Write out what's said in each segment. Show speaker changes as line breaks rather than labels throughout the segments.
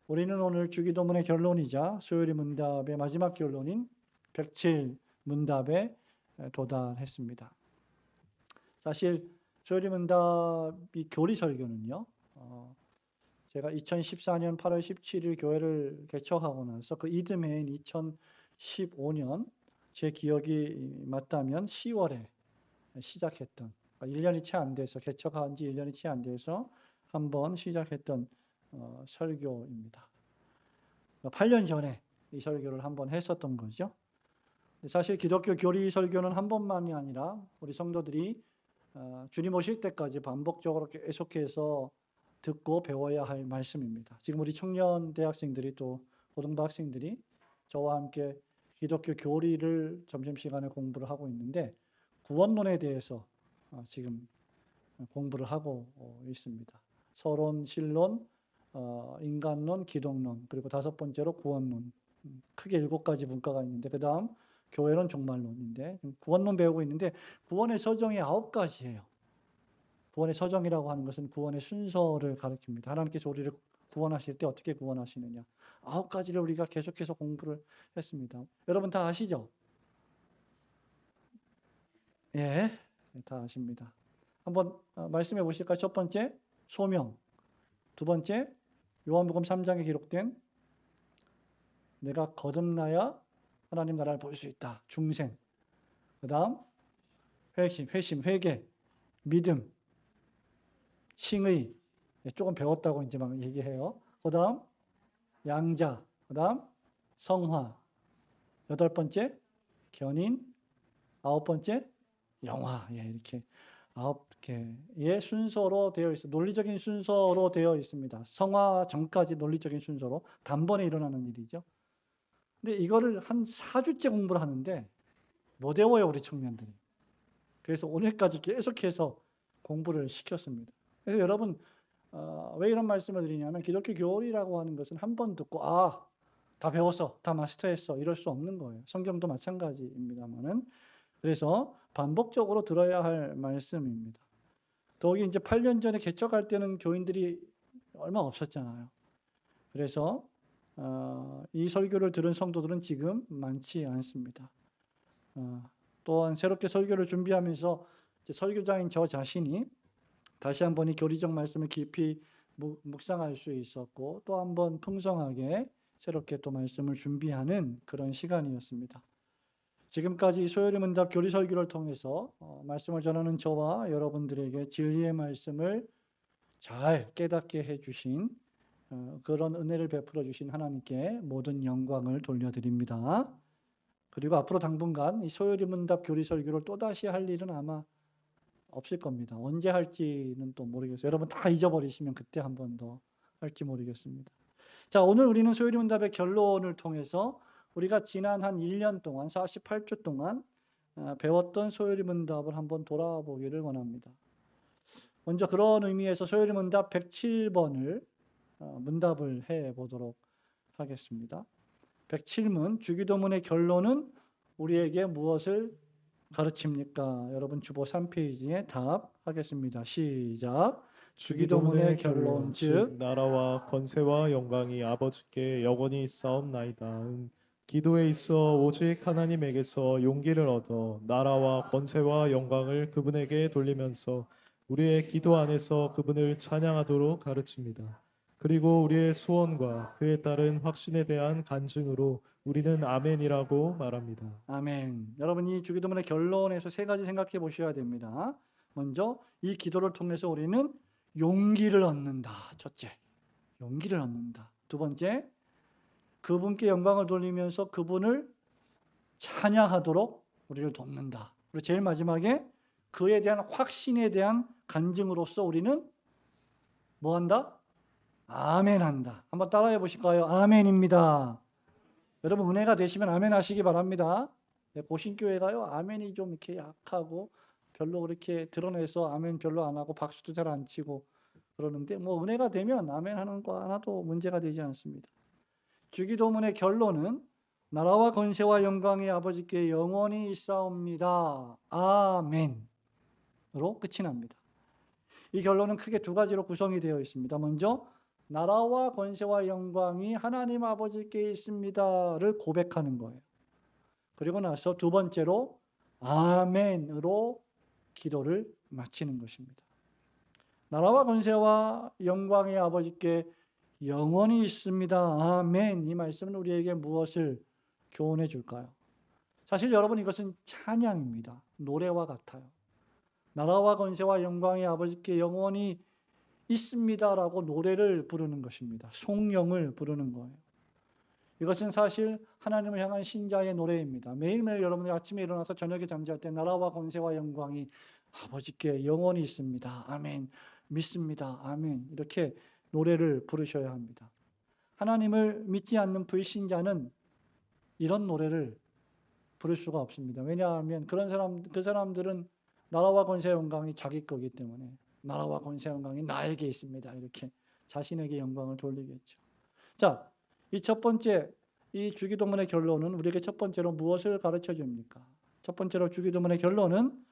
우리는 오늘 주기도문의 결론이자 수요일 문답의 마지막 결론인 107 문답에 도달했습니다. 사실 수요일 문답이 교리 설교는요, 제가 2014년 8월 17일 교회를 개척하고 나서 그 이듬해인 2015년 제 기억이 맞다면 10월에 시작했던, 1년이 채 안 돼서, 개척한 지 1년이 채 안 돼서 한번 시작했던 설교입니다. 8년 전에 이 설교를 한번 했었던 거죠. 사실 기독교 교리 설교는 한 번만이 아니라 우리 성도들이 주님 오실 때까지 반복적으로 계속해서 듣고 배워야 할 말씀입니다. 지금 우리 청년 대학생들이 또 고등부 학생들이 저와 함께 기독교 교리를 점심시간에 공부를 하고 있는데 구원론에 대해서 지금 공부를 하고 있습니다. 서론, 신론, 인간론, 기독론, 그리고 5번째로 구원론. 크게 7가지 분과가 있는데 그 다음 교회론, 종말론인데 구원론 배우고 있는데 구원의 서정이 9가지예요. 구원의 서정이라고 하는 것은 구원의 순서를 가리킵니다. 하나님께서 우리를 구원하실 때 어떻게 구원하시느냐. 9가지를 우리가 계속해서 공부를 했습니다. 여러분 다 아시죠? 예, 다 아십니다. 한번 말씀해 보실까요? 첫 번째, 소명. 두 번째, 요한복음 3장에 기록된 내가 거듭나야 하나님 나라를 볼 수 있다. 중생. 그 다음, 회심, 회개, 믿음, 칭의. 조금 배웠다고 이제 막 얘기해요. 그 다음, 양자. 그 다음, 성화. 8번째, 견인. 9번째, 영화. 예, 이렇게 9개의 순서로 되어 있어. 논리적인 순서로 되어 있습니다. 성화 전까지 논리적인 순서로 단번에 일어나는 일이죠. 근데 이거를 한 4주째 공부를 하는데 못 외워요, 우리 청년들이. 그래서 오늘까지 계속해서 공부를 시켰습니다. 그래서 여러분, 왜 이런 말씀을 드리냐면 기독교 교리라고 하는 것은 한 번 듣고 다 배웠어, 다 마스터했어 이럴 수 없는 거예요. 성경도 마찬가지입니다만은. 그래서 반복적으로 들어야 할 말씀입니다. 더욱이 이제 8년 전에 개척할 때는 교인들이 얼마 없었잖아요. 그래서 이 설교를 들은 성도들은 지금 많지 않습니다. 또한 새롭게 설교를 준비하면서 설교자인 저 자신이 다시 한번 이 교리적 말씀을 깊이 묵상할 수 있었고 또 한번 풍성하게 새롭게 또 말씀을 준비하는 그런 시간이었습니다. 지금까지 소요리 문답 교리 설교를 통해서 말씀을 전하는 저와 여러분들에게 진리의 말씀을 잘 깨닫게 해주신 그런 은혜를 베풀어 주신 하나님께 모든 영광을 돌려드립니다. 그리고 앞으로 당분간 이 소요리 문답 교리 설교를 또다시 할 일은 아마 없을 겁니다. 언제 할지는 또 모르겠어요. 여러분 다 잊어버리시면 그때 한 번 더 할지 모르겠습니다. 자, 오늘 우리는 소요리 문답의 결론을 통해서 우리가 지난 한 1년 동안 48주 동안 배웠던 소요리 문답을 한번 돌아보기를 원합니다. 먼저 그런 의미에서 소요리 문답 107번을 문답을 해 보도록 하겠습니다. 107문 주기도문의 결론은 우리에게 무엇을 가르칩니까? 여러분 주보 3페이지에 답하겠습니다. 시작. 주기도문의 결론 즉
나라와 권세와 영광이 아버지께 영원히 있사옵나이다. 기도에 있어 오직 하나님에게서 용기를 얻어 나라와 권세와 영광을 그분에게 돌리면서 우리의 기도 안에서 그분을 찬양하도록 가르칩니다. 그리고 우리의 소원과 그에 따른 확신에 대한 간증으로 우리는 아멘이라고 말합니다.
아멘. 여러분 이 주기도문의 결론에서 3가지 생각해 보셔야 됩니다. 먼저 이 기도를 통해서 우리는 용기를 얻는다. 첫째, 용기를 얻는다. 두 번째, 그분께 영광을 돌리면서 그분을 찬양하도록 우리를 돕는다. 그리고 제일 마지막에 그에 대한 확신에 대한 간증으로서 우리는 뭐 한다? 아멘한다. 한번 따라해 보실까요? 아멘입니다. 여러분 은혜가 되시면 아멘 하시기 바랍니다. 보신교회가요 아멘이 좀 이렇게 약하고 별로 그렇게 드러내서 아멘 별로 안 하고 박수도 잘 안 치고 그러는데 뭐 은혜가 되면 아멘 하는 거 하나도 문제가 되지 않습니다. 주기도문의 결론은 나라와 권세와 영광이 아버지께 영원히 있사옵니다. 아멘으로 끝이 납니다. 이 결론은 크게 2가지로 구성이 되어 있습니다. 먼저 나라와 권세와 영광이 하나님 아버지께 있습니다를 고백하는 거예요. 그리고 나서 두 번째로 아멘으로 기도를 마치는 것입니다. 나라와 권세와 영광의 아버지께 영원히 있습니다. 아멘. 이 말씀은 우리에게 무엇을 교훈해 줄까요? 사실 여러분, 이것은 찬양입니다. 노래와 같아요. 나라와 권세와 영광의 아버지께 영원히 있습니다라고 노래를 부르는 것입니다. 송영을 부르는 거예요. 이것은 사실 하나님을 향한 신자의 노래입니다. 매일매일 여러분들이 아침에 일어나서 저녁에 잠잘 때 나라와 권세와 영광이 아버지께 영원히 있습니다. 아멘. 믿습니다. 아멘. 이렇게 노래를 부르셔야 합니다. 하나님을 믿지 않는 불신자는 이런 노래를 부를 수가 없습니다. 왜냐하면 그 사람들은 나라와 권세 영광이 자기 거기 때문에 나라와 권세 영광이 나에게 있습니다. 이렇게 자신에게 영광을 돌리겠죠. 자, 이 첫 번째, 이 주기도문의 결론은 우리에게 첫 번째로 무엇을 가르쳐 줍니까? 첫 번째로 주기도문의 결론은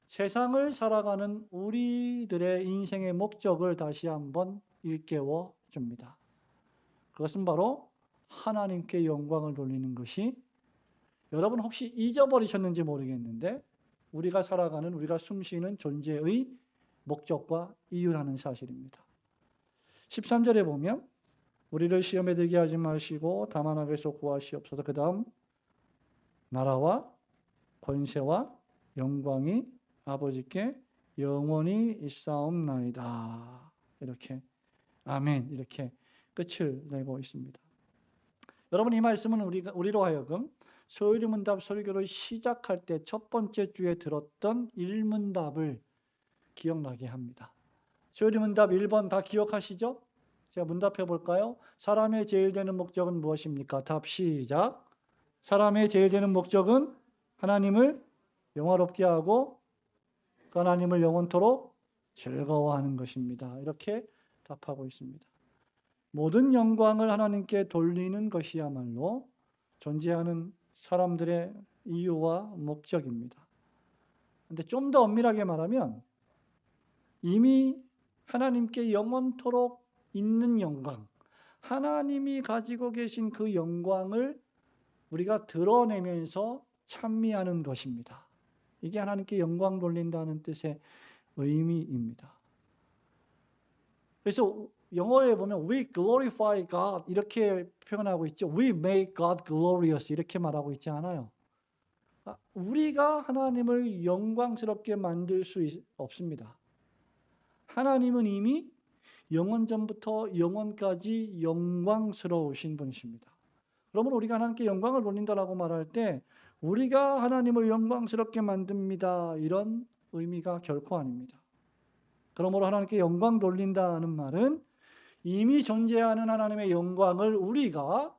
세상을 살아가는 우리들의 인생의 목적을 다시 한번 일깨워 줍니다. 그것은 바로 하나님께 영광을 돌리는 것이, 여러분 혹시 잊어버리셨는지 모르겠는데 우리가 살아가는, 우리가 숨쉬는 존재의 목적과 이유라는 사실입니다. 13절에 보면 우리를 시험에 들게 하지 마시고 다만 악에서 구하시옵소서. 그 다음 나라와 권세와 영광이 아버지께 영원히 있사옵나이다. 이렇게 아멘, 이렇게 끝을 내고 있습니다. 여러분, 이 말씀은 우리로 하여금 소요리문답 설교를 시작할 때 첫 번째 주에 들었던 일문답을 기억나게 합니다. 소요리문답 1번 다 기억하시죠? 제가 문답해 볼까요? 사람의 제일 되는 목적은 무엇입니까? 답 시작. 사람의 제일 되는 목적은 하나님을 영화롭게 하고 그 하나님을 영원토록 즐거워하는 것입니다. 이렇게 답하고 있습니다. 모든 영광을 하나님께 돌리는 것이야말로 존재하는 사람들의 이유와 목적입니다. 그런데 좀 더 엄밀하게 말하면 이미 하나님께 영원토록 있는 영광, 하나님이 가지고 계신 그 영광을 우리가 드러내면서 찬미하는 것입니다. 이게 하나님께 영광 돌린다는 뜻의 의미입니다. 그래서 영어에 보면 we glorify God 이렇게 표현하고 있죠. We make God glorious 이렇게 말하고 있지 않아요. 우리가 하나님을 영광스럽게 만들 수 없습니다. 하나님은 이미 영원 전부터 영원까지 영광스러우신 분이십니다. 그러면 우리가 하나님께 영광을 돌린다라고 말할 때 우리가 하나님을 영광스럽게 만듭니다, 이런 의미가 결코 아닙니다. 그러므로 하나님께 영광 돌린다는 말은 이미 존재하는 하나님의 영광을 우리가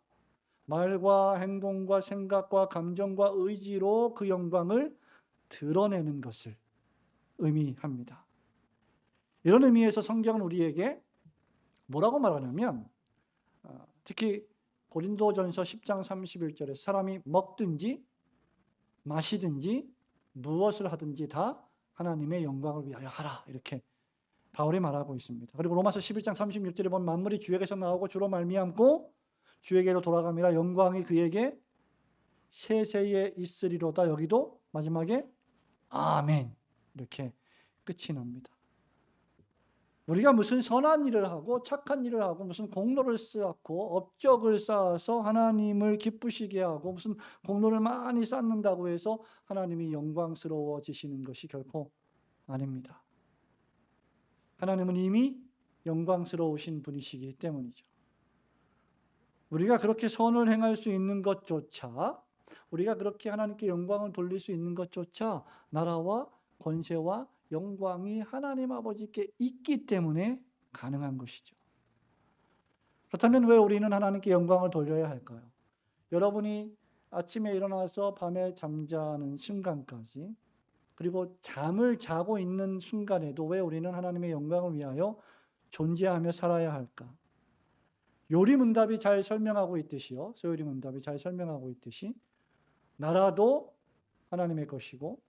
말과 행동과 생각과 감정과 의지로 그 영광을 드러내는 것을 의미합니다. 이런 의미에서 성경은 우리에게 뭐라고 말하냐면, 특히 고린도전서 10장 31절에 사람이 먹든지 마시든지 무엇을 하든지 다 하나님의 영광을 위하여 하라, 이렇게 바울이 말하고 있습니다. 그리고 로마서 11장 36절에 보면 만물이 주에게서 나오고 주로 말미암고 주에게로 돌아감이라 영광이 그에게 세세에 있으리로다. 여기도 마지막에 아멘, 이렇게 끝이 납니다. 우리가 무슨 선한 일을 하고 착한 일을 하고 무슨 공로를 쌓고 업적을 쌓아서 하나님을 기쁘시게 하고 무슨 공로를 많이 쌓는다고 해서 하나님이 영광스러워지시는 것이 결코 아닙니다. 하나님은 이미 영광스러우신 분이시기 때문이죠. 우리가 그렇게 선을 행할 수 있는 것조차, 우리가 그렇게 하나님께 영광을 돌릴 수 있는 것조차 나라와 권세와 영광이 하나님 아버지께 있기 때문에 가능한 것이죠. 그렇다면 왜 우리는 하나님께 영광을 돌려야 할까요? 여러분이 아침에 일어나서 밤에 잠자는 순간까지, 그리고 잠을 자고 있는 순간에도 왜 우리는 하나님의 영광을 위하여 존재하며 살아야 할까? 요리문답이 잘 설명하고 있듯이요. 소요리문답이 잘 설명하고 있듯이 나라도 하나님의 것이고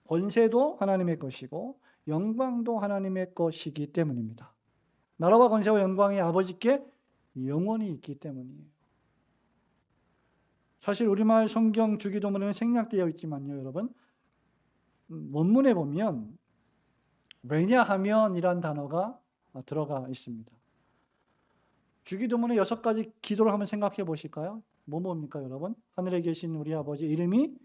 권세도 하나님의 것이고 영광도 하나님의 것이기 때문입니다. 나라와 권세와 영광이 아버지께 영원히 있기 때문이에요. 사실 우리말 성경 주기도문에는 생략되어 있지만요, 여러분. 원문에 보면 왜냐하면이란 단어가 들어가 있습니다. 주기도문의 6가지 기도를 한번 생각해 보실까요? 뭡니까, 여러분? 하늘에 계신 우리 아버지 이름이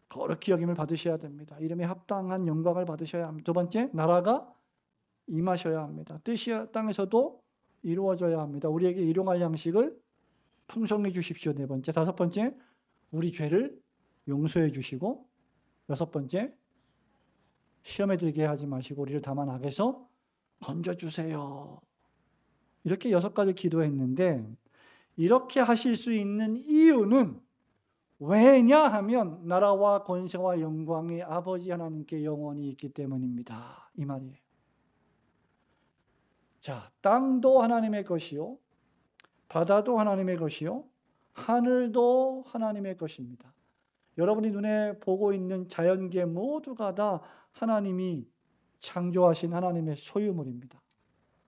거룩히 여김을 받으셔야 됩니다. 이름에 합당한 영광을 받으셔야 합니다. 두 번째, 나라가 임하셔야 합니다. 뜻이 땅에서도 이루어져야 합니다. 우리에게 일용할 양식을 풍성히 주십시오. 네 번째. 다섯 번째, 우리 죄를 용서해 주시고, 여섯 번째, 시험에 들게 하지 마시고 우리를 다만 악에서 건져주세요. 이렇게 6가지 기도했는데, 이렇게 하실 수 있는 이유는 왜냐하면 나라와 권세와 영광이 아버지 하나님께 영원히 있기 때문입니다. 이 말이에요. 자, 땅도 하나님의 것이요, 바다도 하나님의 것이요, 하늘도 하나님의 것입니다. 여러분이 눈에 보고 있는 자연계 모두가 다 하나님이 창조하신 하나님의 소유물입니다.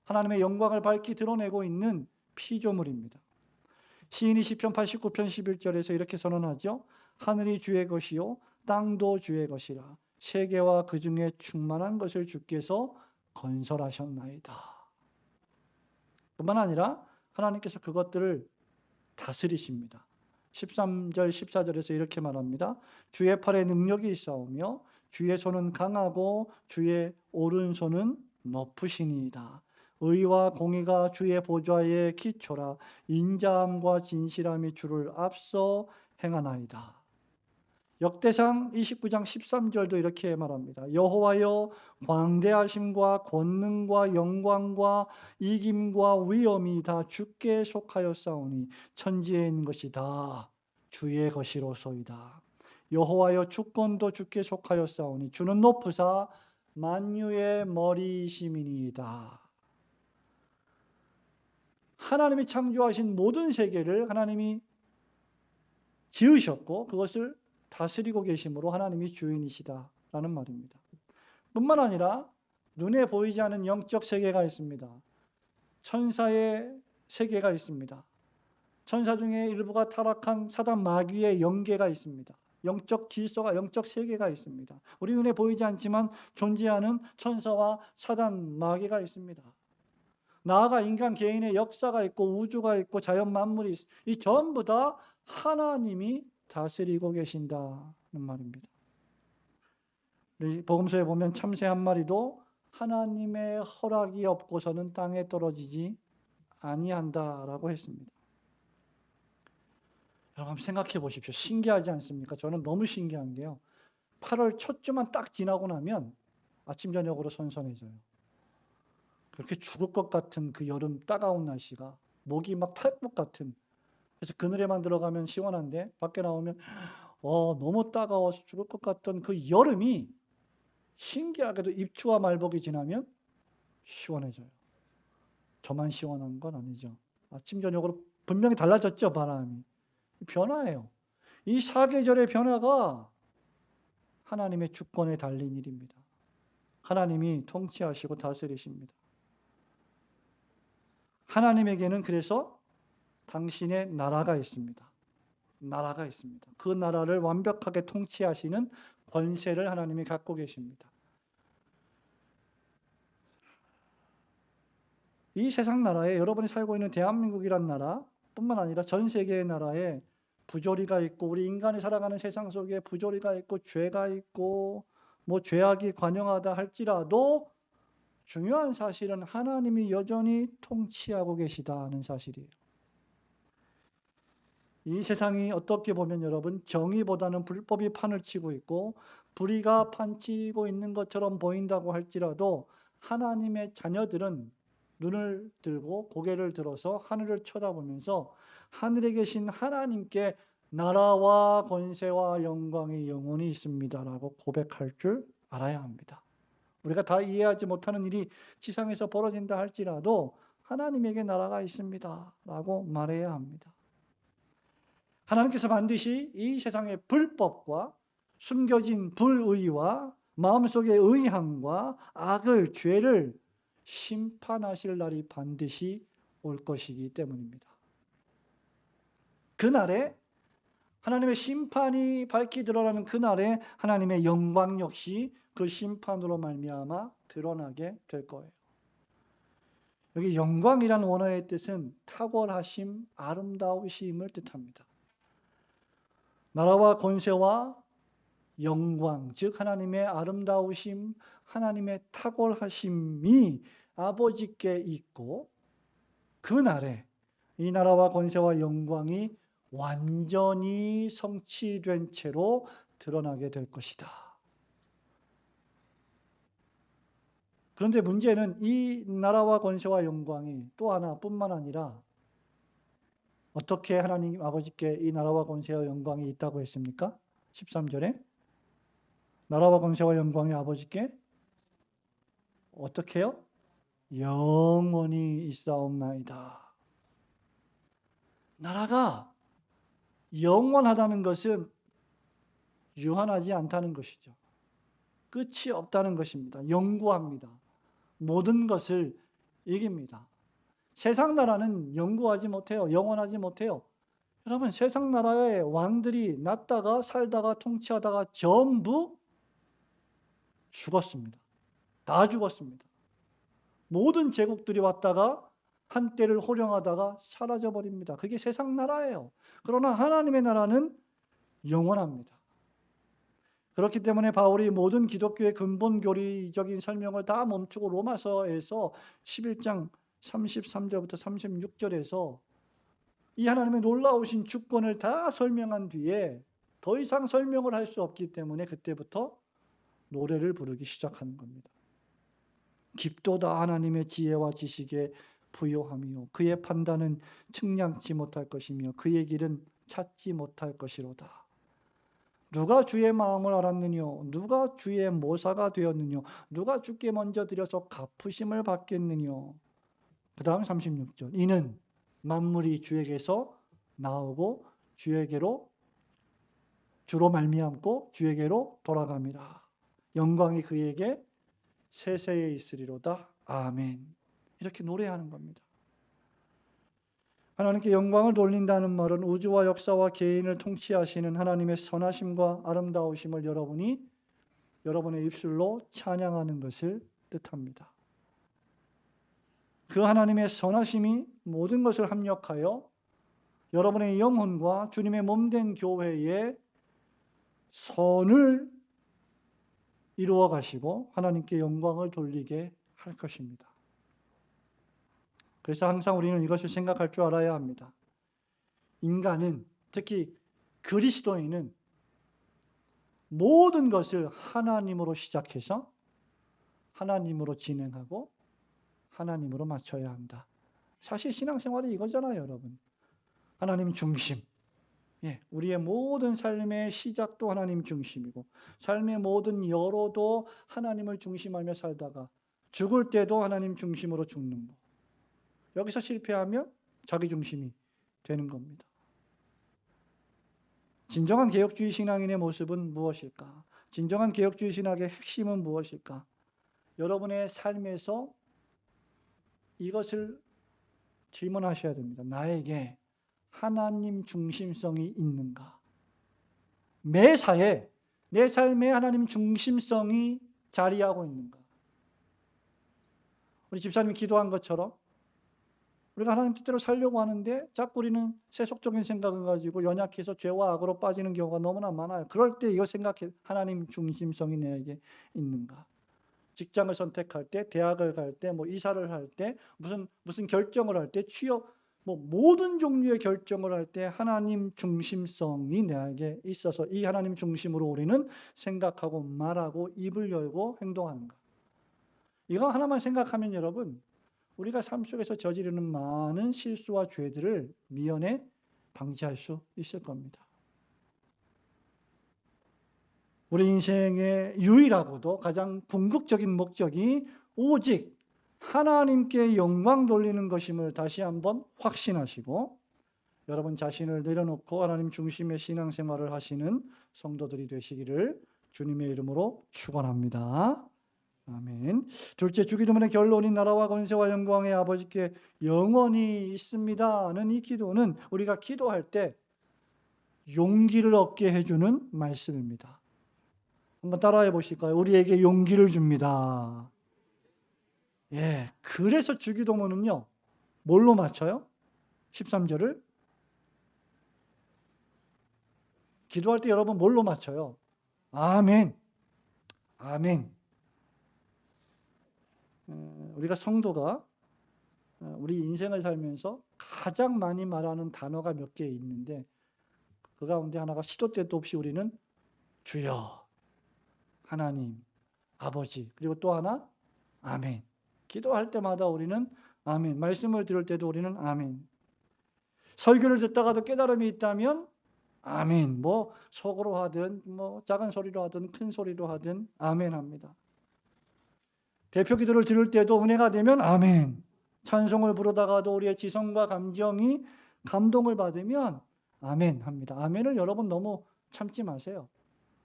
하나님의 영광을 밝히 드러내고 있는 피조물입니다. 시인이 시편 89편 11절에서 이렇게 선언하죠. 하늘이 주의 것이요 땅도 주의 것이라 세계와 그 중에 충만한 것을 주께서 건설하셨나이다. 뿐만 아니라 하나님께서 그것들을 다스리십니다. 13절 14절에서 이렇게 말합니다. 주의 팔에 능력이 있사오며 주의 손은 강하고 주의 오른손은 높으시니이다. 의와 공의가 주의 보좌의 기초라. 인자함과 진실함이 주를 앞서 행하나이다. 역대상 29장 13절도 이렇게 말합니다. 여호와여 광대하심과 권능과 영광과 이김과 위엄이 다 주께 속하였사오니 천지에 있는 것이 다 주의 것이로소이다. 여호와여 주권도 주께 속하였사오니 주는 높으사 만유의 머리이심이니이다. 하나님이 창조하신 모든 세계를 하나님이 지으셨고 그것을 다스리고 계심으로 하나님이 주인이시다라는 말입니다. 뿐만 아니라 눈에 보이지 않는 영적 세계가 있습니다. 천사의 세계가 있습니다. 천사 중에 일부가 타락한 사단 마귀의 영계가 있습니다. 영적 질서가, 영적 세계가 있습니다. 우리 눈에 보이지 않지만 존재하는 천사와 사단 마귀가 있습니다. 나아가 인간 개인의 역사가 있고 우주가 있고 자연 만물이 있습니다. 이 전부 다 하나님이 다스리고 계신다는 말입니다. 복음서에 보면 참새 한 마리도 하나님의 허락이 없고서는 땅에 떨어지지 아니한다라고 했습니다. 여러분 생각해 보십시오. 신기하지 않습니까? 저는 너무 신기한 게요. 8월 첫 주만 딱 지나고 나면 아침 저녁으로 선선해져요. 그렇게 죽을 것 같은 그 여름 따가운 날씨가 목이 막 탈 것 같은, 그래서 그늘에만 들어가면 시원한데 밖에 나오면 너무 따가워서 죽을 것 같던 그 여름이 신기하게도 입추와 말복이 지나면 시원해져요. 저만 시원한 건 아니죠. 아침 저녁으로 분명히 달라졌죠. 바람이. 변화예요. 이 사계절의 변화가 하나님의 주권에 달린 일입니다. 하나님이 통치하시고 다스리십니다. 하나님에게는 그래서 당신의 나라가 있습니다. 나라가 있습니다. 그 나라를 완벽하게 통치하시는 권세를 하나님이 갖고 계십니다. 이 세상 나라에 여러분이 살고 있는 대한민국이란 나라 뿐만 아니라 전 세계의 나라에 부조리가 있고 우리 인간이 살아가는 세상 속에 부조리가 있고 죄가 있고 죄악이 관영하다 할지라도 중요한 사실은 하나님이 여전히 통치하고 계시다는 사실이에요. 이 세상이 어떻게 보면 여러분 정의보다는 불법이 판을 치고 있고 불의가 판치고 있는 것처럼 보인다고 할지라도 하나님의 자녀들은 눈을 들고 고개를 들어서 하늘을 쳐다보면서 하늘에 계신 하나님께 나라와 권세와 영광이 영원히 있습니다라고 고백할 줄 알아야 합니다. 우리가 다 이해하지 못하는 일이 지상에서 벌어진다 할지라도 하나님에게 나라가 있습니다라고 말해야 합니다. 하나님께서 반드시 이 세상의 불법과 숨겨진 불의와 마음속의 의함과 악을, 죄를 심판하실 날이 반드시 올 것이기 때문입니다. 그날에 하나님의 심판이 밝히 드러나는 그날에 하나님의 영광 역시 그 심판으로 말미암아 드러나게 될 거예요. 여기 영광이라는 원어의 뜻은 탁월하심, 아름다우심을 뜻합니다. 나라와 권세와 영광, 즉 하나님의 아름다우심, 하나님의 탁월하심이 아버지께 있고 그날에 이 나라와 권세와 영광이 완전히 성취된 채로 드러나게 될 것이다. 그런데 문제는 이 나라와 권세와 영광이 또 하나뿐만 아니라 어떻게 하나님 아버지께 이 나라와 권세와 영광이 있다고 했습니까? 13절에 나라와 권세와 영광이 아버지께 어떻게 해요? 영원히 있사옵나이다. 나라가 영원하다는 것은 유한하지 않다는 것이죠. 끝이 없다는 것입니다. 영구합니다. 모든 것을 이깁니다. 세상 나라는 영구하지 못해요. 영원하지 못해요. 여러분, 세상 나라의 왕들이 났다가 살다가 통치하다가 전부 죽었습니다. 다 죽었습니다. 모든 제국들이 왔다가 한때를 호령하다가 사라져버립니다. 그게 세상 나라예요. 그러나 하나님의 나라는 영원합니다. 그렇기 때문에 바울이 모든 기독교의 근본 교리적인 설명을 다 멈추고 로마서에서 11장 33절부터 36절에서 이 하나님의 놀라우신 주권을 다 설명한 뒤에 더 이상 설명을 할 수 없기 때문에 그때부터 노래를 부르기 시작하는 겁니다. 깊도다 하나님의 지혜와 지식에 부요함이요 그의 판단은 측량치 못할 것이며 그의 길은 찾지 못할 것이로다. 누가 주의 마음을 알았느뇨? 누가 주의 모사가 되었느뇨? 누가 주께 먼저 드려서 갚으심을 받겠느뇨? 그 다음 36절. 이는 만물이 주에게서 나오고 주로 말미암고 주에게로 돌아갑니다. 영광이 그에게 세세에 있으리로다. 아멘. 이렇게 노래하는 겁니다. 하나님께 영광을 돌린다는 말은 우주와 역사와 개인을 통치하시는 하나님의 선하심과 아름다우심을 여러분의 입술로 찬양하는 것을 뜻합니다. 그 하나님의 선하심이 모든 것을 합력하여 여러분의 영혼과 주님의 몸된 교회에 선을 이루어 가시고 하나님께 영광을 돌리게 할 것입니다. 그래서 항상 우리는 이것을 생각할 줄 알아야 합니다. 인간은, 특히 그리스도인은 모든 것을 하나님으로 시작해서 하나님으로 진행하고 하나님으로 맞춰야 한다. 사실 신앙생활이 이거잖아요, 여러분. 하나님 중심. 우리의 모든 삶의 시작도 하나님 중심이고 삶의 모든 여로도 하나님을 중심하며 살다가 죽을 때도 하나님 중심으로 죽는 거. 여기서 실패하면 자기 중심이 되는 겁니다. 진정한 개혁주의 신앙인의 모습은 무엇일까? 진정한 개혁주의 신학의 핵심은 무엇일까? 여러분의 삶에서 이것을 질문하셔야 됩니다. 나에게 하나님 중심성이 있는가? 매사에 내 삶에 하나님 중심성이 자리하고 있는가? 우리 집사님이 기도한 것처럼 우리가 하나님 뜻대로 살려고 하는데 자꾸 우리는 세속적인 생각을 가지고 연약해서 죄와 악으로 빠지는 경우가 너무나 많아요. 그럴 때 이거 생각해. 하나님 중심성이 내게 있는가? 직장을 선택할 때, 대학을 갈 때, 이사를 할 때, 무슨 결정을 할 때, 취업, 모든 종류의 결정을 할 때 하나님 중심성이 내게 있어서 이 하나님 중심으로 우리는 생각하고 말하고 입을 열고 행동하는가? 이거 하나만 생각하면 여러분, 우리가 삶 속에서 저지르는 많은 실수와 죄들을 미연에 방지할 수 있을 겁니다. 우리 인생의 유일하고도 가장 궁극적인 목적이 오직 하나님께 영광 돌리는 것임을 다시 한번 확신하시고 여러분 자신을 내려놓고 하나님 중심의 신앙생활을 하시는 성도들이 되시기를 주님의 이름으로 축원합니다. 아멘. 둘째, 주기도문의 결론인 나라와 권세와 영광의 아버지께 영원히 있습니다는 이 기도는 우리가 기도할 때 용기를 얻게 해주는 말씀입니다. 한번 따라해 보실까요? 우리에게 용기를 줍니다. 예, 그래서 주기도문은요, 뭘로 맞춰요? 13절을 기도할 때 여러분 뭘로 맞춰요? 아멘. 아멘. 우리가 성도가 우리 인생을 살면서 가장 많이 말하는 단어가 몇 개 있는데 그 가운데 하나가 시도 때도 없이 우리는 주여, 하나님, 아버지, 그리고 또 하나 아멘. 기도할 때마다 우리는 아멘. 말씀을 들을 때도 우리는 아멘. 설교를 듣다가도 깨달음이 있다면 아멘. 뭐 속으로 하든 뭐 작은 소리로 하든 큰 소리로 하든 아멘 합니다. 대표 기도를 들을 때도 은혜가 되면 아멘. 찬송을 부르다가도 우리의 지성과 감정이 감동을 받으면 아멘 합니다. 아멘을 여러분 너무 참지 마세요.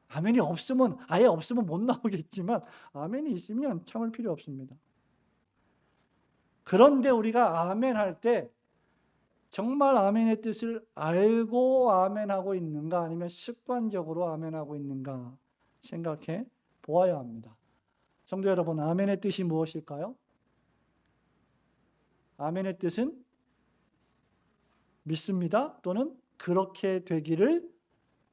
아멘이 없으면 아예 없으면 못 나오겠지만 아멘이 있으면 참을 필요 없습니다. 그런데 우리가 아멘 할 때 정말 아멘의 뜻을 알고 아멘하고 있는가 아니면 습관적으로 아멘하고 있는가 생각해 보아야 합니다. 성도 여러분, 아멘의 뜻이 무엇일까요? 아멘의 뜻은 믿습니다. 또는 그렇게 되기를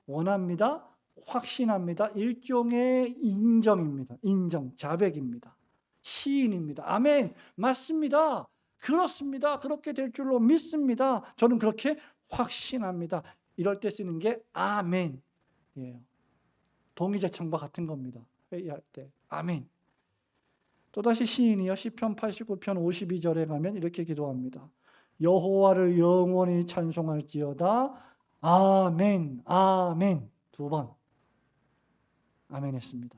원합니다. 확신합니다. 일종의 인정입니다. 인정, 자백입니다. 시인입니다. 아멘, 맞습니다. 그렇습니다. 그렇게 될 줄로 믿습니다. 저는 그렇게 확신합니다. 이럴 때 쓰는 게 아멘이에요. 동의제청과 같은 겁니다. 회의할 때 아멘. 또다시 시인이요, 시편 89편 52절에 가면 이렇게 기도합니다. 여호와를 영원히 찬송할지어다. 아멘, 아멘. 2번 아멘 했습니다.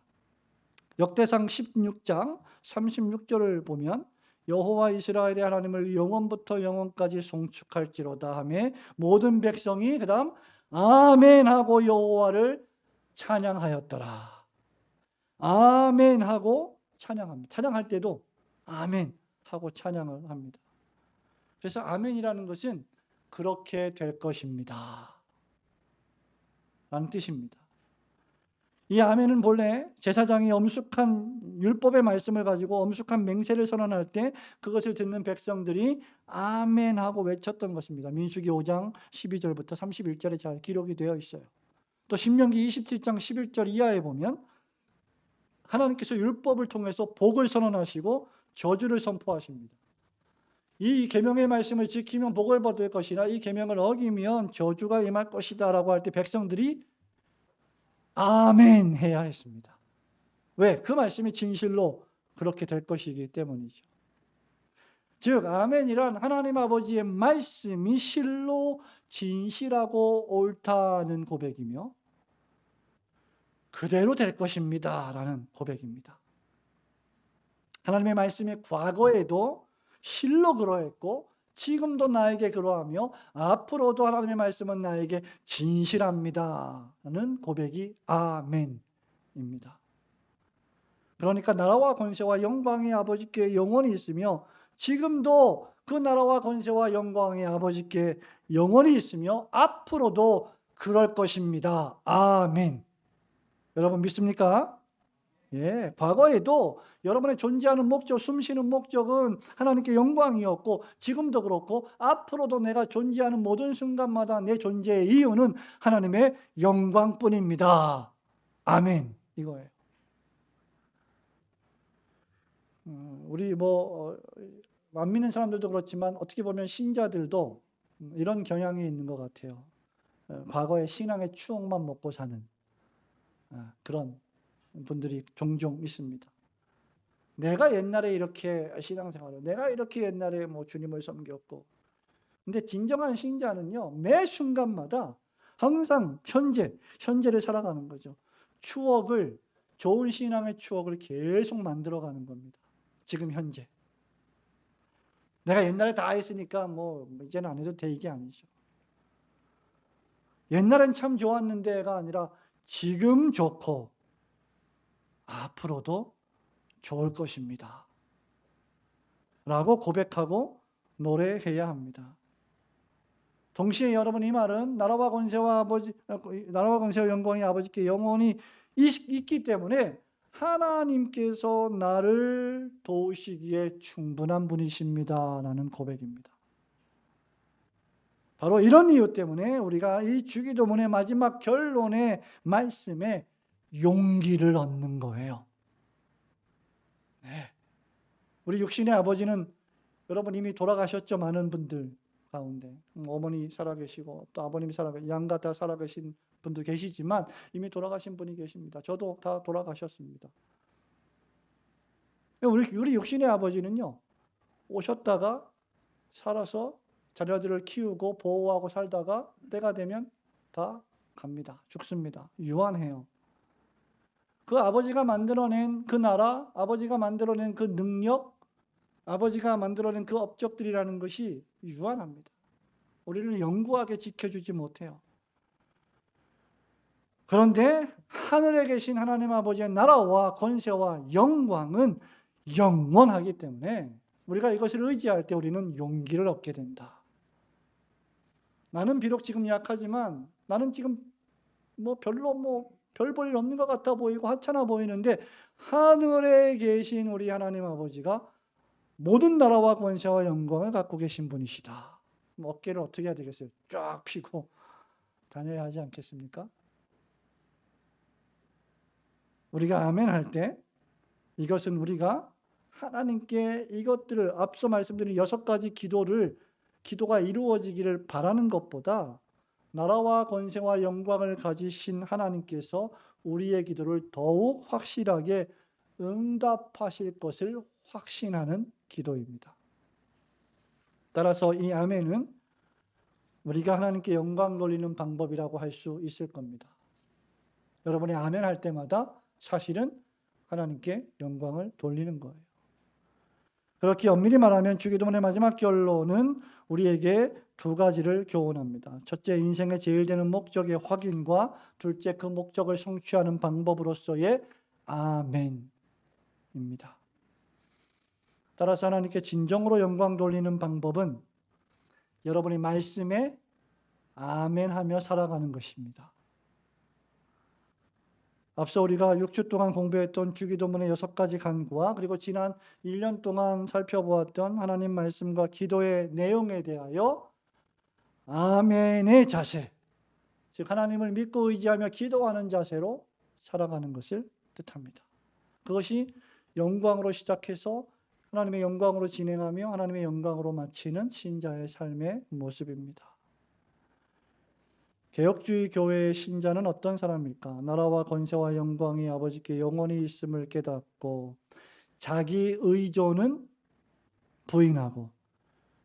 역대상 16장 36절을 보면 여호와 이스라엘의 하나님을 영원부터 영원까지 송축할지로다 하며 모든 백성이 그 다음 아멘 하고 여호와를 찬양하였더라. 아멘 하고 찬양합니다. 찬양할 때도 아멘 하고 찬양을 합니다. 그래서 아멘이라는 것은 그렇게 될 것입니다 라는 뜻입니다. 이 아멘은 본래 제사장이 엄숙한 율법의 말씀을 가지고 엄숙한 맹세를 선언할 때 그것을 듣는 백성들이 아멘하고 외쳤던 것입니다. 민수기 5장 12절부터 31절에 잘 기록이 되어 있어요. 또 신명기 27장 11절 이하에 보면 하나님께서 율법을 통해서 복을 선언하시고 저주를 선포하십니다. 이 계명의 말씀을 지키면 복을 받을 것이나 이 계명을 어기면 저주가 임할 것이다라고 할 때 백성들이 아멘 해야 했습니다. 왜? 그 말씀이 진실로 그렇게 될 것이기 때문이죠. 즉 아멘이란 하나님 아버지의 말씀이 실로 진실하고 옳다는 고백이며 그대로 될 것입니다 라는 고백입니다. 하나님의 말씀이 과거에도 실로 그러했고 지금도 나에게 그러하며 앞으로도 하나님의 말씀은 나에게 진실합니다 라는 고백이 아멘입니다. 그러니까 나라와 권세와 영광의 아버지께 영원히 있으며 지금도 그 나라와 권세와 영광의 아버지께 영원히 있으며 앞으로도 그럴 것입니다. 아멘. 여러분 믿습니까? 예, 과거에도 여러분의 존재하는 목적, 숨쉬는 목적은 하나님께 영광이었고 지금도 그렇고 앞으로도 내가 존재하는 모든 순간마다 내 존재의 이유는 하나님의 영광뿐입니다. 아멘. 이거예요. 우리 안 믿는 사람들도 그렇지만 어떻게 보면 신자들도 이런 경향이 있는 것 같아요. 과거의 신앙의 추억만 먹고 사는 그런 분들이 종종 있습니다. 내가 옛날에 이렇게 신앙생활을, 내가 이렇게 옛날에 주님을 섬겼고, 근데 진정한 신자는요, 매 순간마다 항상 현재를 살아가는 거죠. 좋은 신앙의 추억을 계속 만들어가는 겁니다. 지금 현재. 내가 옛날에 다 했으니까 이제는 안 해도 돼 이게 아니죠. 옛날엔 참 좋았는데가 아니라 지금 좋고 앞으로도 좋을 것입니다. 라고 고백하고 노래해야 합니다. 동시에 여러분, 이 말은 나라와 권세와 영광이 아버지께 영원히 있기 때문에 하나님께서 나를 도우시기에 충분한 분이십니다. 라는 고백입니다. 바로 이런 이유 때문에 우리가 이 주기도문의 마지막 결론의 말씀에 용기를 얻는 거예요. 네. 우리 육신의 아버지는 여러분 이미 돌아가셨죠. 많은 분들 가운데 어머니 살아계시고 또 아버님이 양가 다 살아계신 분도 계시지만 이미 돌아가신 분이 계십니다. 저도 다 돌아가셨습니다. 우리 육신의 아버지는요, 오셨다가 살아서 자녀들을 키우고 보호하고 살다가 때가 되면 다 갑니다. 죽습니다. 유한해요. 그 아버지가 만들어낸 그 나라, 아버지가 만들어낸 그 능력, 아버지가 만들어낸 그 업적들이라는 것이 유한합니다. 우리를 영구하게 지켜주지 못해요. 그런데 하늘에 계신 하나님 아버지의 나라와 권세와 영광은 영원하기 때문에 우리가 이것을 의지할 때 우리는 용기를 얻게 된다. 나는 비록 지금 약하지만 나는 지금 별로 별 볼 일 없는 것 같아 보이고 하찮아 보이는데 하늘에 계신 우리 하나님 아버지가 모든 나라와 권세와 영광을 갖고 계신 분이시다. 어깨를 어떻게 해야 되겠어요? 쫙 펴고 다녀야 하지 않겠습니까? 우리가 아멘 할 때 이것은 우리가 하나님께 이것들을 앞서 말씀드린 6가지 기도가 이루어지기를 바라는 것보다 나라와 권세와 영광을 가지신 하나님께서 우리의 기도를 더욱 확실하게 응답하실 것을 확신하는 기도입니다. 따라서 이 아멘은 우리가 하나님께 영광 돌리는 방법이라고 할 수 있을 겁니다. 여러분이 아멘 할 때마다 사실은 하나님께 영광을 돌리는 거예요. 그렇게 엄밀히 말하면 주기도문의 마지막 결론은 우리에게 2가지를 교훈합니다. 첫째, 인생의 제일 되는 목적의 확인과 둘째, 그 목적을 성취하는 방법으로서의 아멘입니다. 따라서 하나님께 진정으로 영광 돌리는 방법은 여러분이 말씀에 아멘하며 살아가는 것입니다. 앞서 우리가 6주 동안 공부했던 주기도문의 6가지 간구와 그리고 지난 1년 동안 살펴보았던 하나님 말씀과 기도의 내용에 대하여 아멘의 자세, 즉 하나님을 믿고 의지하며 기도하는 자세로 살아가는 것을 뜻합니다. 그것이 영광으로 시작해서 하나님의 영광으로 진행하며 하나님의 영광으로 마치는 신자의 삶의 모습입니다. 개혁주의 교회의 신자는 어떤 사람일까? 나라와 권세와 영광이 아버지께 영원히 있음을 깨닫고 자기 의존은 부인하고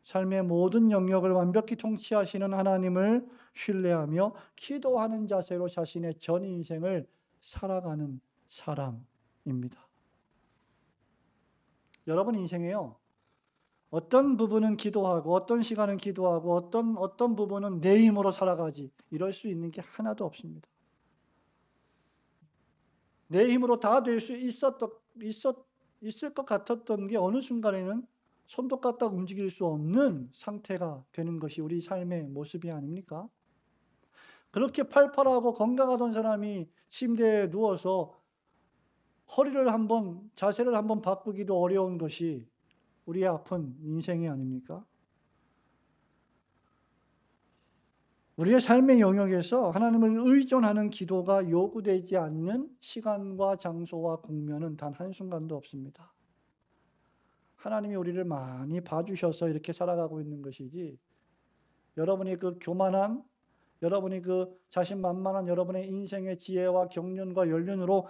삶의 모든 영역을 완벽히 통치하시는 하나님을 신뢰하며 기도하는 자세로 자신의 전 인생을 살아가는 사람입니다. 여러분 인생에요, 어떤 부분은 기도하고 어떤 시간은 기도하고 어떤 부분은 내 힘으로 살아가지 이럴 수 있는 게 하나도 없습니다. 내 힘으로 다 될 수 있을 것 같았던 게 어느 순간에는 손도 까딱 움직일 수 없는 상태가 되는 것이 우리 삶의 모습이 아닙니까? 그렇게 팔팔하고 건강하던 사람이 침대에 누워서 자세를 한번 바꾸기도 어려운 것이 우리의 아픈 인생이 아닙니까? 우리의 삶의 영역에서 하나님을 의존하는 기도가 요구되지 않는 시간과 장소와 국면은 단 한순간도 없습니다. 하나님이 우리를 많이 봐주셔서 이렇게 살아가고 있는 것이지, 여러분이 그 교만한, 여러분이 그 자신만만한 여러분의 인생의 지혜와 경륜과 연륜으로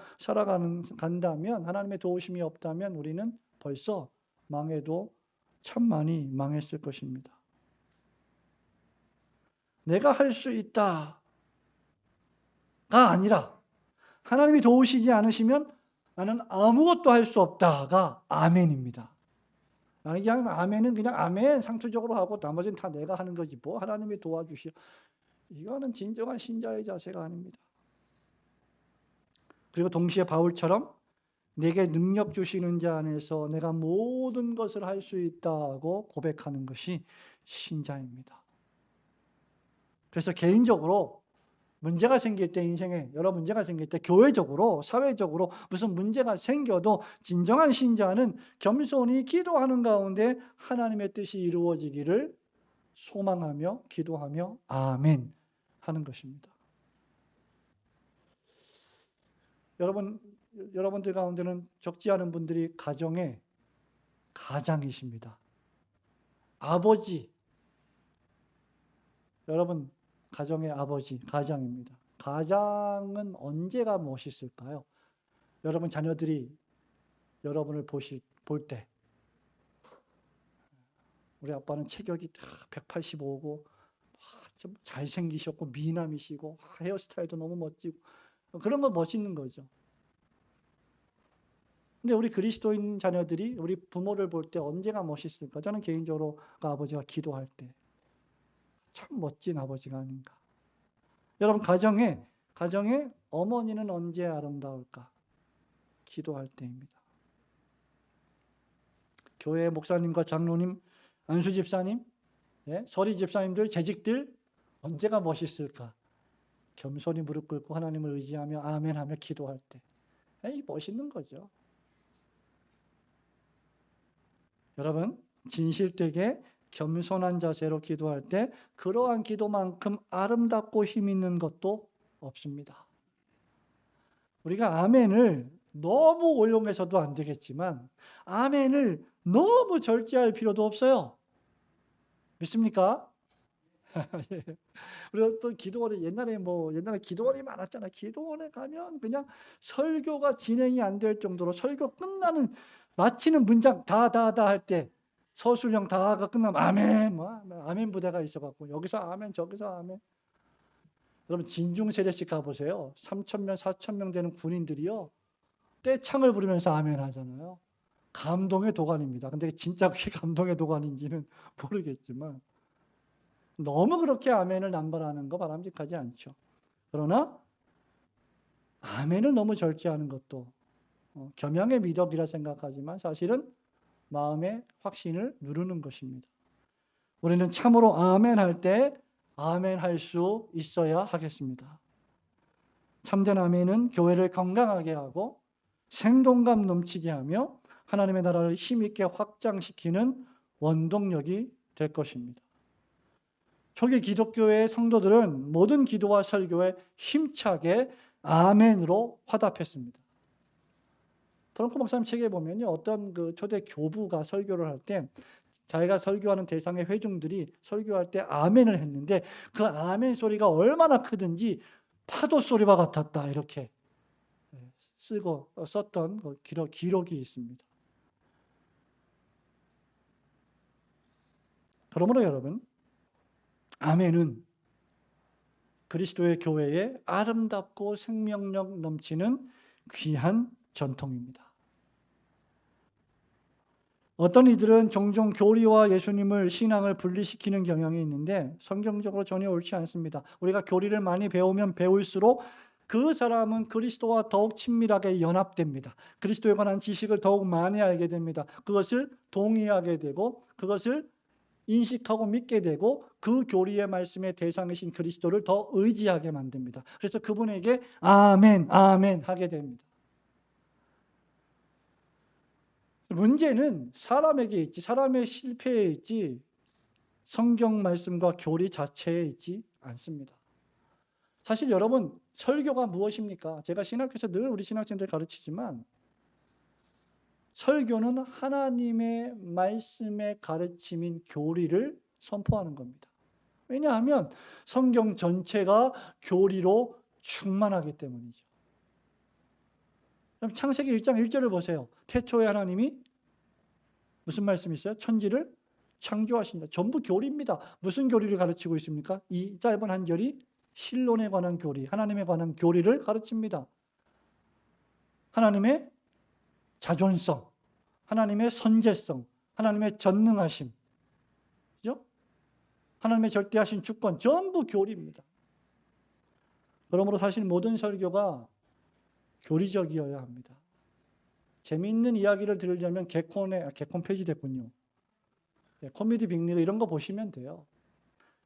간다면, 하나님의 도우심이 없다면 우리는 벌써 망해도 참 많이 망했을 것입니다. 내가 할 수 있다가 아니라 하나님이 도우시지 않으시면 나는 아무것도 할 수 없다가 아멘입니다. 그냥 아멘은 그냥 아멘 상투적으로 하고 나머지는 다 내가 하는 거지 뭐 하나님이 도와주시오. 이거는 진정한 신자의 자세가 아닙니다. 그리고 동시에 바울처럼 내게 능력 주시는 자 안에서 내가 모든 것을 할 수 있다고 고백하는 것이 신자입니다. 그래서 개인적으로 문제가 생길 때, 인생에 여러 문제가 생길 때, 교회적으로 사회적으로 무슨 문제가 생겨도 진정한 신자는 겸손히 기도하는 가운데 하나님의 뜻이 이루어지기를 소망하며 기도하며 아멘 하는 것입니다. 여러분들 가운데는 적지 않은 분들이 가장이십니다. 아버지, 여러분 가정의 아버지, 가장입니다. 가장은 언제가 멋있을까요? 여러분 자녀들이 여러분을 볼 때, 우리 아빠는 체격이 185고 좀 잘생기셨고 미남이시고 헤어스타일도 너무 멋지고 그런 거 멋있는 거죠. 근데 우리 그리스도인 자녀들이 우리 부모를 볼 때 언제가 멋있을까? 저는 개인적으로 아버지가 기도할 때 참 멋진 아버지가 아닌가. 여러분 가정에 어머니는 언제 아름다울까? 기도할 때입니다. 교회 목사님과 장로님, 안수 집사님, 서리 집사님들, 재직들 언제가 멋있을까? 겸손히 무릎 꿇고 하나님을 의지하며 아멘하며 기도할 때. 이 멋있는 거죠. 여러분 진실되게 겸손한 자세로 기도할 때 그러한 기도만큼 아름답고 힘 있는 것도 없습니다. 우리가 아멘을 너무 오용해서도 안 되겠지만 아멘을 너무 절제할 필요도 없어요. 믿습니까? 우리가 또 기도원에 옛날에 기도원이 많았잖아요. 기도원에 가면 그냥 설교가 진행이 안 될 정도로 설교 마치는 문장 다 할 때 서술형 다가 끝나면 아멘, 아멘 부대가 있어갖고 여기서 아멘, 저기서 아멘. 여러분 진중세례식 가보세요. 3,000명, 4,000명 되는 군인들이요. 떼창을 부르면서 아멘 하잖아요. 감동의 도가니입니다. 근데 진짜 그게 감동의 도가니인지는 모르겠지만 너무 그렇게 아멘을 남발하는 거 바람직하지 않죠. 그러나 아멘을 너무 절제하는 것도 겸양의 미덕이라 생각하지만 사실은 마음의 확신을 누르는 것입니다. 우리는 참으로 아멘할 때 아멘할 수 있어야 하겠습니다. 참된 아멘은 교회를 건강하게 하고 생동감 넘치게 하며 하나님의 나라를 힘있게 확장시키는 원동력이 될 것입니다. 초기 기독교의 성도들은 모든 기도와 설교에 힘차게 아멘으로 화답했습니다. 프랑크 목사님 책에 보면요, 어떤 초대 교부가 설교를 할 때 자기가 설교하는 대상의 회중들이 설교할 때 아멘을 했는데 그 아멘 소리가 얼마나 크든지 파도 소리와 같았다 이렇게 썼던 기록이 있습니다. 그러므로 여러분, 아멘은 그리스도의 교회에 아름답고 생명력 넘치는 귀한 전통입니다. 어떤 이들은 종종 교리와 예수님을 신앙을 분리시키는 경향이 있는데 성경적으로 전혀 옳지 않습니다. 우리가 교리를 많이 배우면 배울수록 그 사람은 그리스도와 더욱 친밀하게 연합됩니다. 그리스도에 관한 지식을 더욱 많이 알게 됩니다. 그것을 동의하게 되고 그것을 인식하고 믿게 되고 그 교리의 말씀의 대상이신 그리스도를 더 의지하게 만듭니다. 그래서 그분에게 아멘, 아멘 하게 됩니다. 문제는 사람에게 있지, 사람의 실패에 있지 성경 말씀과 교리 자체에 있지 않습니다. 사실 여러분 설교가 무엇입니까? 제가 신학교에서 늘 우리 신학생들 가르치지만 설교는 하나님의 말씀의 가르침인 교리를 선포하는 겁니다. 왜냐하면 성경 전체가 교리로 충만하기 때문이죠. 그럼 창세기 1장 1절을 보세요. 태초에 하나님이 무슨 말씀이 있어요? 천지를 창조하신다. 전부 교리입니다. 무슨 교리를 가르치고 있습니까? 이 짧은 한 절이 신론에 관한 교리, 하나님에 관한 교리를 가르칩니다. 하나님의 자존성, 하나님의 선제성, 하나님의 전능하심, 그죠? 하나님의 절대하신 주권, 전부 교리입니다. 그러므로 사실 모든 설교가 교리적이어야 합니다. 재미있는 이야기를 들으려면 개콘 폐지됐군요. 코미디 빅리그 이런 거 보시면 돼요.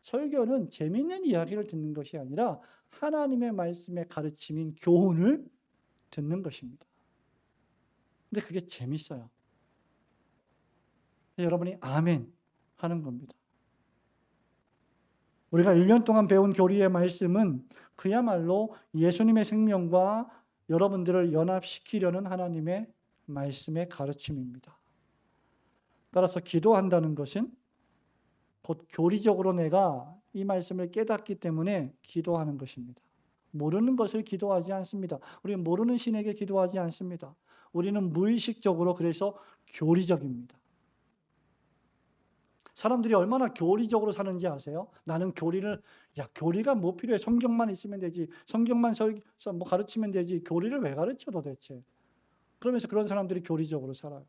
설교는 재미있는 이야기를 듣는 것이 아니라 하나님의 말씀의 가르침인 교훈을 듣는 것입니다. 근데 그게 재밌어요. 여러분이 아멘 하는 겁니다. 우리가 1년 동안 배운 교리의 말씀은 그야말로 예수님의 생명과 여러분들을 연합시키려는 하나님의 말씀의 가르침입니다. 따라서 기도한다는 것은 곧 교리적으로 내가 이 말씀을 깨닫기 때문에 기도하는 것입니다. 모르는 것을 기도하지 않습니다. 우리는 모르는 신에게 기도하지 않습니다. 우리는 무의식적으로 그래서 교리적입니다. 사람들이 얼마나 교리적으로 사는지 아세요? 나는 교리가 뭐 필요해? 성경만 있으면 되지. 성경만 뭐 가르치면 되지. 교리를 왜 가르쳐 도대체? 그러면서 그런 사람들이 교리적으로 살아요.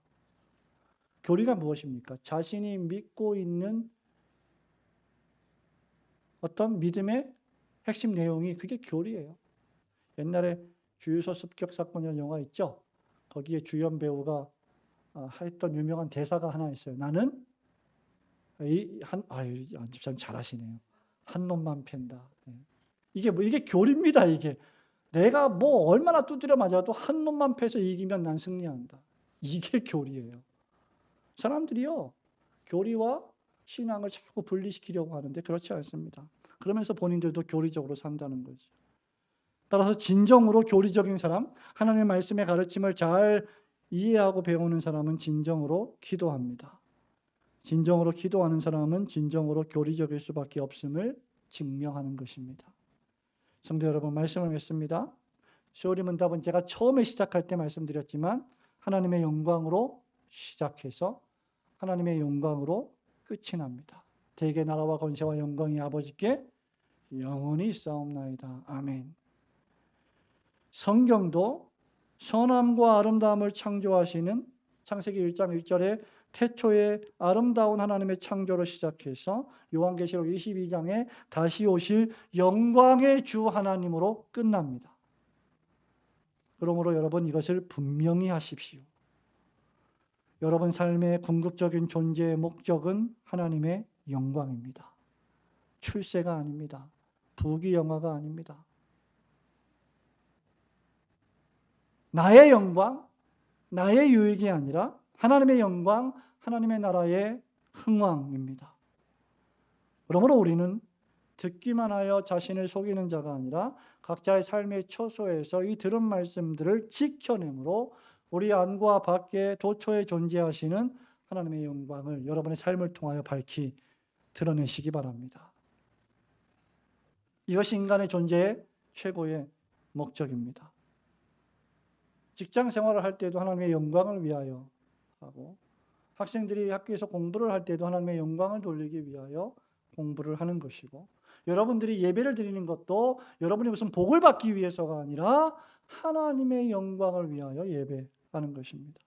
교리가 무엇입니까? 자신이 믿고 있는 어떤 믿음의 핵심 내용이 그게 교리예요. 옛날에 주유소 습격 사건이라는 영화 있죠? 거기에 주연 배우가 했던 유명한 대사가 하나 있어요. 나는 참 잘하시네요. 한 놈만 팬다. 이게 교리입니다. 이게 내가 뭐 얼마나 두드려 맞아도 한 놈만 패서 이기면 난 승리한다. 이게 교리예요. 사람들이요 교리와 신앙을 자꾸 분리시키려고 하는데 그렇지 않습니다. 그러면서 본인들도 교리적으로 산다는 거죠. 따라서 진정으로 교리적인 사람, 하나님의 말씀의 가르침을 잘 이해하고 배우는 사람은 진정으로 기도합니다. 진정으로 기도하는 사람은 진정으로 교리적일 수밖에 없음을 증명하는 것입니다. 성도 여러분, 말씀을 맺습니다. 세월이 문답은 제가 처음에 시작할 때 말씀드렸지만 하나님의 영광으로 시작해서 하나님의 영광으로 끝이 납니다. 대개 나라와 권세와 영광이 아버지께 영원히 있사옵나이다. 아멘. 성경도 선함과 아름다움을 창조하시는 창세기 1장 1절에 태초에 아름다운 하나님의 창조로 시작해서 요한계시록 22장에 다시 오실 영광의 주 하나님으로 끝납니다. 그러므로 여러분 이것을 분명히 하십시오. 여러분 삶의 궁극적인 존재의 목적은 하나님의 영광입니다. 출세가 아닙니다. 부귀영화가 아닙니다. 나의 영광, 나의 유익이 아니라 하나님의 영광, 하나님의 나라의 흥왕입니다. 그러므로 우리는 듣기만 하여 자신을 속이는 자가 아니라 각자의 삶의 처소에서 이 들은 말씀들을 지켜내므로 우리 안과 밖에 도처에 존재하시는 하나님의 영광을 여러분의 삶을 통하여 밝히 드러내시기 바랍니다. 이것이 인간의 존재의 최고의 목적입니다. 직장 생활을 할 때도 하나님의 영광을 위하여 하고 학생들이 학교에서 공부를 할 때도 하나님의 영광을 돌리기 위하여 공부를 하는 것이고 여러분들이 예배를 드리는 것도 여러분이 무슨 복을 받기 위해서가 아니라 하나님의 영광을 위하여 예배하는 것입니다.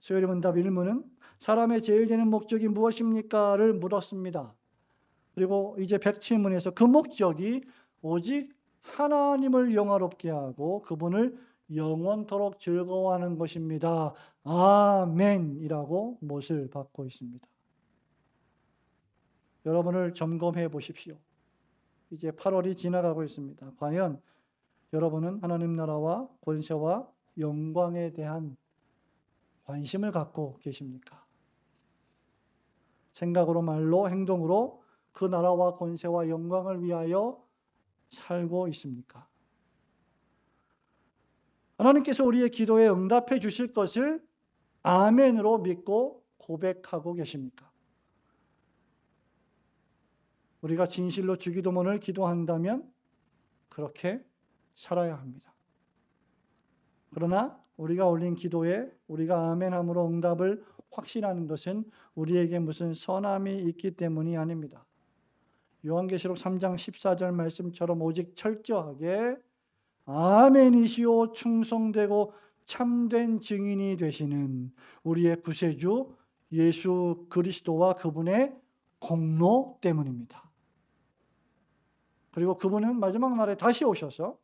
수요일 문답 1문은 사람의 제일 되는 목적이 무엇입니까?를 물었습니다. 그리고 이제 107문에서 그 목적이 오직 하나님을 영화롭게 하고 그분을 영원토록 즐거워하는 것입니다. 아멘이라고 못을 받고 있습니다. 여러분을 점검해 보십시오. 이제 8월이 지나가고 있습니다. 과연 여러분은 하나님 나라와 권세와 영광에 대한 관심을 갖고 계십니까? 생각으로, 말로, 행동으로 그 나라와 권세와 영광을 위하여 살고 있습니까? 하나님께서 우리의 기도에 응답해 주실 것을 아멘으로 믿고 고백하고 계십니까? 우리가 진실로 주기도문을 기도한다면 그렇게 살아야 합니다. 그러나 우리가 올린 기도에 우리가 아멘함으로 응답을 확신하는 것은 우리에게 무슨 선함이 있기 때문이 아닙니다. 요한계시록 3장 14절 말씀처럼 오직 철저하게 아멘이시오 충성되고 참된 증인이 되시는 우리의 구세주 예수 그리스도와 그분의 공로 때문입니다. 그리고 그분은 마지막 날에 다시 오셔서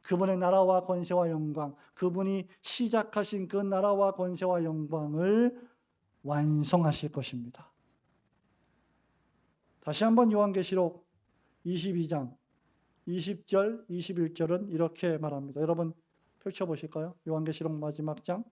그분의 나라와 권세와 영광, 그분이 시작하신 그 나라와 권세와 영광을 완성하실 것입니다. 다시 한번 요한계시록 22장 20절, 21절은 이렇게 말합니다. 여러분 펼쳐보실까요? 요한계시록 마지막 장.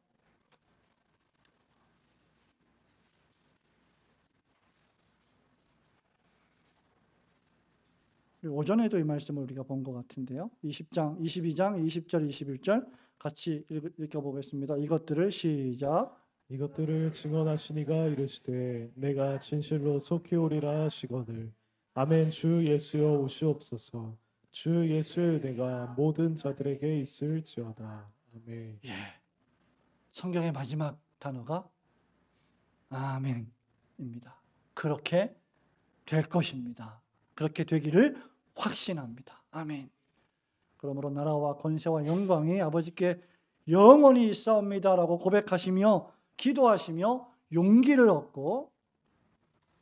오전에도 이 말씀을 우리가 본 것 같은데요. 22장 20절, 21절 같이 읽어보겠습니다. 이것들을 시작.
이것들을 증언하시니가 이르시되 내가 진실로 속히 오리라 하시거늘 아멘. 주 예수여 오시옵소서. 주 예수의 은혜가 모든 자들에게 있을지어다. 아멘.
예. 성경의 마지막 단어가 아멘입니다. 그렇게 될 것입니다. 그렇게 되기를 확신합니다. 아멘. 그러므로 나라와 권세와 영광이 아버지께 영원히 있사옵니다라고 고백하시며 기도하시며 용기를 얻고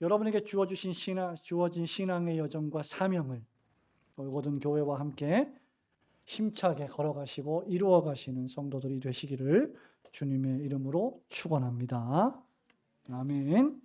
여러분에게 주어진 신앙의 여정과 사명을 모든 교회와 함께 힘차게 걸어가시고 이루어가시는 성도들이 되시기를 주님의 이름으로 축원합니다. 아멘.